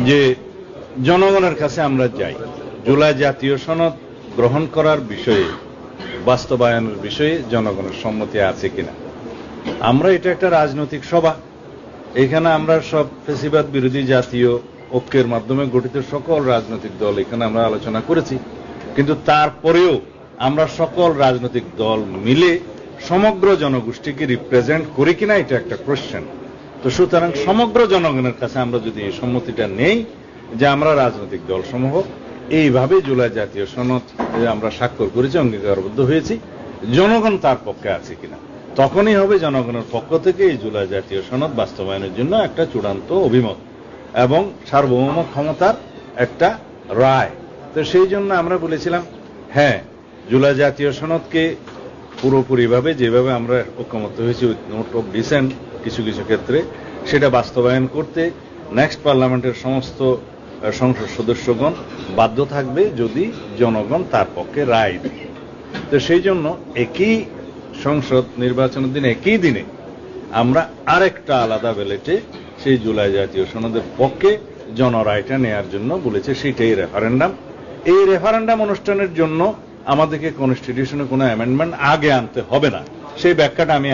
যে জনগণের কাছে আমরা যাই জুলাই জাতীয় সনদ গ্রহণ করার বিষয়ে, বাস্তবায়নের বিষয়ে জনগণের সম্মতি আছে কিনা। আমরা এটা একটা রাজনৈতিক সভা, এখানে আমরা সব ফ্যাসিবাদ বিরোধী জাতীয় ঐক্যের মাধ্যমে গঠিত সকল রাজনৈতিক দল এখানে আমরা আলোচনা করেছি, কিন্তু তারপরেও আমরা সকল রাজনৈতিক দল মিলে সমগ্র জনগোষ্ঠীকে রিপ্রেজেন্ট করি কিনা এটা একটা কোশ্চেন। তো সুতরাং সমগ্র জনগণের কাছে আমরা যদি এই সম্মতিটা নেই যে আমরা রাজনৈতিক দলসমূহ এইভাবে জুলাই জাতীয় সনদ আমরা স্বাক্ষর করেছি, অঙ্গীকারবদ্ধ হয়েছি, জনগণ তার পক্ষে আছে কিনা, তখনই হবে জনগণের পক্ষ থেকে এই জুলাই জাতীয় সনদ বাস্তবায়নের জন্য একটা চূড়ান্ত অভিমত এবং সার্বভৌম ক্ষমতার একটা রায়। তো সেই জন্য আমরা বলেছিলাম হ্যাঁ, জুলাই জাতীয় সনদকে পুরোপুরিভাবে যেভাবে আমরা ঐকমত্য হয়েছি উইথ নোট অফ ডিসেন্ট কিছু কিছু ক্ষেত্রে সেটা বাস্তবায়ন করতে নেক্সট পার্লামেন্টের সমস্ত সংসদ সদস্যগণ বাধ্য থাকবে যদি জনগণ তার পক্ষে রায় দেয়। তো সেই জন্য একই সংসদ নির্বাচনের দিনে একই দিনে আমরা আরেকটা আলাদা ব্যালটে সেই জুলাই জাতীয় সনদের পক্ষে জনরায়টা নেয়ার জন্য বলেছে, সেটাই রেফারেন্ডাম। এই রেফারেন্ডাম অনুষ্ঠানের জন্য আমাদেরকে কনস্টিটিউশনে কোনো অ্যামেন্ডমেন্ট আগে আনতে হবে না, সেই ব্যাখ্যাটা আমি